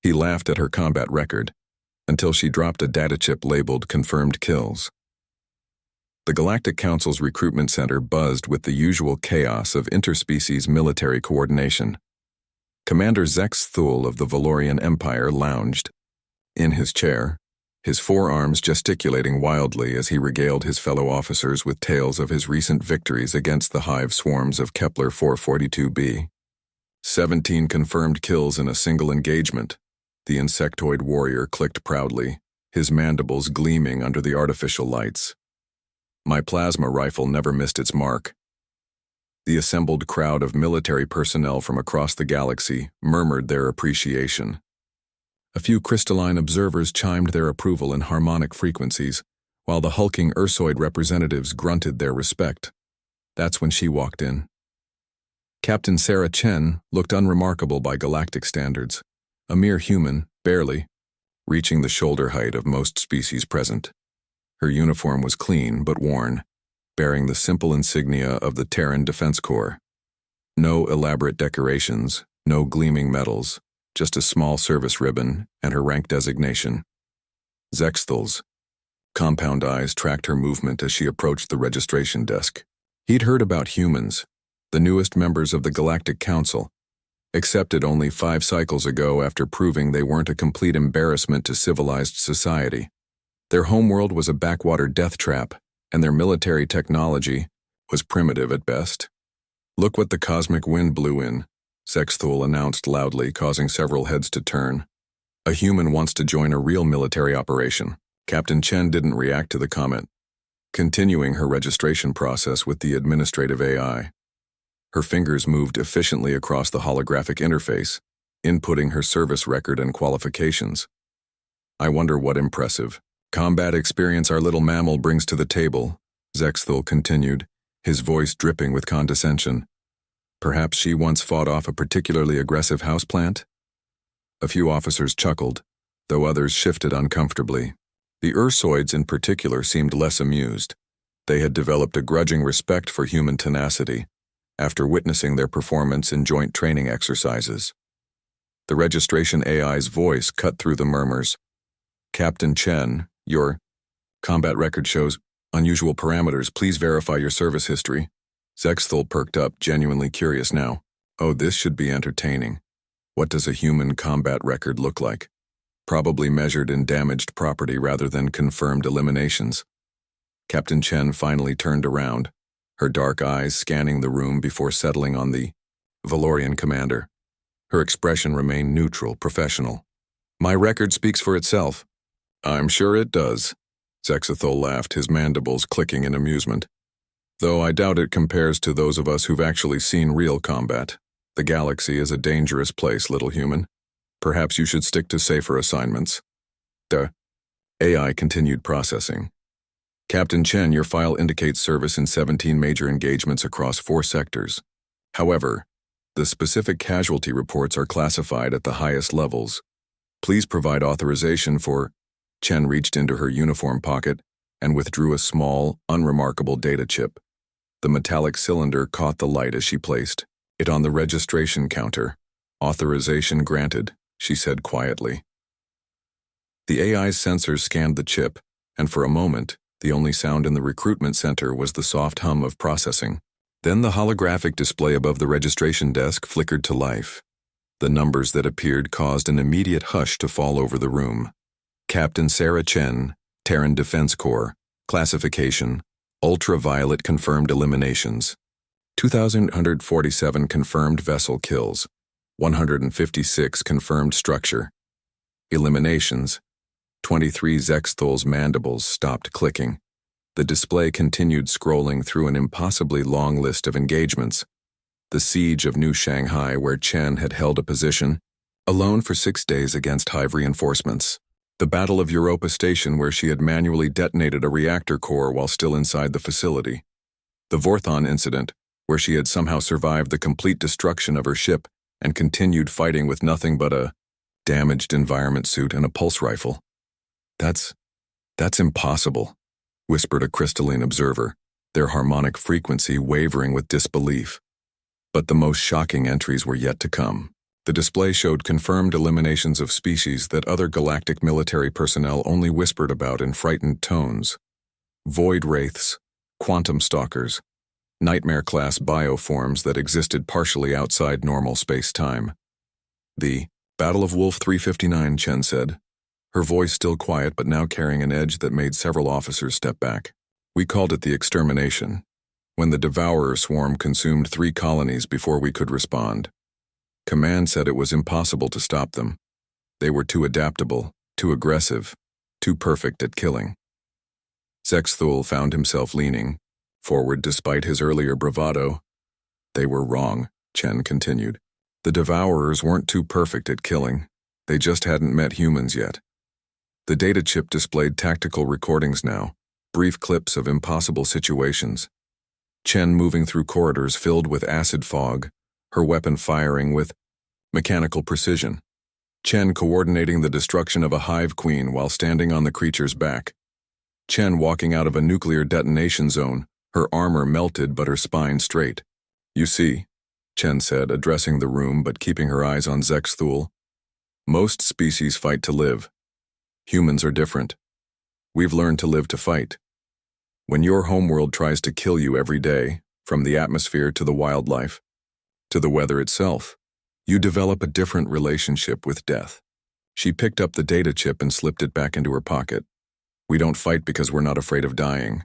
He laughed at her combat record, until she dropped a datachip labeled confirmed kills. The Galactic Council's recruitment center buzzed with the usual chaos of interspecies military coordination. Commander Zex Thul of the Valorian Empire lounged in his chair, his forearms gesticulating wildly as he regaled his fellow officers with tales of his recent victories against the hive swarms of Kepler 442b. 17 confirmed kills in a single engagement, the insectoid warrior clicked proudly, his mandibles gleaming under the artificial lights. My plasma rifle never missed its mark. The assembled crowd of military personnel from across the galaxy murmured their appreciation. A few crystalline observers chimed their approval in harmonic frequencies, while the hulking Ursoid representatives grunted their respect. That's when she walked in. Captain Sarah Chen looked unremarkable by galactic standards, a mere human, barely, reaching the shoulder height of most species present. Her uniform was clean but worn, bearing the simple insignia of the Terran Defense Corps. No elaborate decorations, no gleaming medals, just a small service ribbon and her rank designation. Zexthal's compound eyes tracked her movement as she approached the registration desk. He'd heard about humans, the newest members of the Galactic Council, accepted only 5 cycles ago after proving they weren't a complete embarrassment to civilized society. Their homeworld was a backwater death trap, and their military technology was primitive at best. Look what the cosmic wind blew in, Zexthul announced loudly, causing several heads to turn. A human wants to join a real military operation. Captain Chen didn't react to the comment, continuing her registration process with the administrative AI. Her fingers moved efficiently across the holographic interface, inputting her service record and qualifications. I wonder what impressive combat experience our little mammal brings to the table, Zexthul continued, his voice dripping with condescension. Perhaps she once fought off a particularly aggressive houseplant? A few officers chuckled, though others shifted uncomfortably. The Ursoids in particular seemed less amused. They had developed a grudging respect for human tenacity after witnessing their performance in joint training exercises. The registration AI's voice cut through the murmurs. Captain Chen, your combat record shows unusual parameters. Please verify your service history. Zexthul perked up, genuinely curious now. Oh, this should be entertaining. What does a human combat record look like? Probably measured in damaged property rather than confirmed eliminations. Captain Chen finally turned around, her dark eyes scanning the room before settling on the Valorian commander. Her expression remained neutral, professional. My record speaks for itself. I'm sure it does, Zexthul laughed, his mandibles clicking in amusement. Though I doubt it compares to those of us who've actually seen real combat. The galaxy is a dangerous place, little human. Perhaps you should stick to safer assignments. The AI continued processing. Captain Chen, your file indicates service in 17 major engagements across 4 sectors. However, the specific casualty reports are classified at the highest levels. Please provide authorization for... Chen reached into her uniform pocket and withdrew a small, unremarkable data chip. The metallic cylinder caught the light as she placed it on the registration counter. Authorization granted, she said quietly. The AI's sensors scanned the chip, and for a moment, the only sound in the recruitment center was the soft hum of processing. Then the holographic display above the registration desk flickered to life. The numbers that appeared caused an immediate hush to fall over the room. Captain Sarah Chen, Terran Defense Corps, classification, ultraviolet confirmed eliminations. 2,147 confirmed vessel kills, 156 confirmed structure. Eliminations. 23 Zexthul's mandibles stopped clicking. The display continued scrolling through an impossibly long list of engagements. The siege of New Shanghai, where Chen had held a position, alone for 6 days against hive reinforcements. The Battle of Europa Station, where she had manually detonated a reactor core while still inside the facility. The Vorthon incident, where she had somehow survived the complete destruction of her ship and continued fighting with nothing but a damaged environment suit and a pulse rifle. That's impossible, whispered a crystalline observer, their harmonic frequency wavering with disbelief. But the most shocking entries were yet to come. The display showed confirmed eliminations of species that other galactic military personnel only whispered about in frightened tones. Void wraiths, quantum stalkers, nightmare-class bioforms that existed partially outside normal space-time. The Battle of Wolf 359, Chen said, her voice still quiet but now carrying an edge that made several officers step back. We called it the extermination, when the Devourer swarm consumed 3 colonies before we could respond. Command said it was impossible to stop them. They were too adaptable, too aggressive, too perfect at killing. Zexthul found himself leaning forward despite his earlier bravado. They were wrong, Chen continued. The Devourers weren't too perfect at killing. They just hadn't met humans yet. The Datachip displayed tactical recordings now, brief clips of impossible situations. Chen moving through corridors filled with acid fog, her weapon firing with mechanical precision. Chen coordinating the destruction of a hive queen while standing on the creature's back. Chen walking out of a nuclear detonation zone, her armor melted but her spine straight. You see, Chen said, addressing the room but keeping her eyes on Zexthul. Most species fight to live. Humans are different. We've learned to live to fight. When your homeworld tries to kill you every day, from the atmosphere to the wildlife, to the weather itself, you develop a different relationship with death. She picked up the data chip and slipped it back into her pocket. We don't fight because we're not afraid of dying.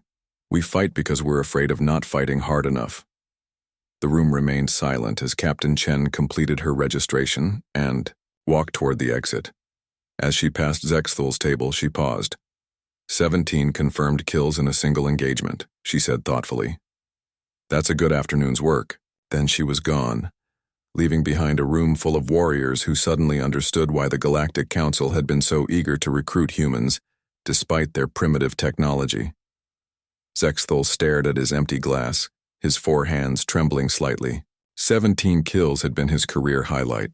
We fight because we're afraid of not fighting hard enough. The room remained silent as Captain Chen completed her registration and walked toward the exit. As she passed Zexthul's table, she paused. 17 confirmed kills in a single engagement, she said thoughtfully. That's a good afternoon's work. Then she was gone, leaving behind a room full of warriors who suddenly understood why the Galactic Council had been so eager to recruit humans, despite their primitive technology. Zexthul stared at his empty glass, his 4 hands trembling slightly. 17 kills had been his career highlight.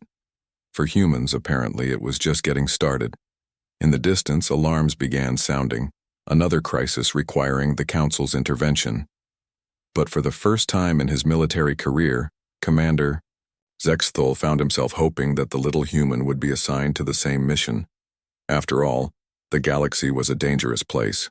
For humans, apparently, it was just getting started. In the distance, alarms began sounding, another crisis requiring the Council's intervention. But for the first time in his military career, Commander Zexthul found himself hoping that the little human would be assigned to the same mission. After all, the galaxy was a dangerous place.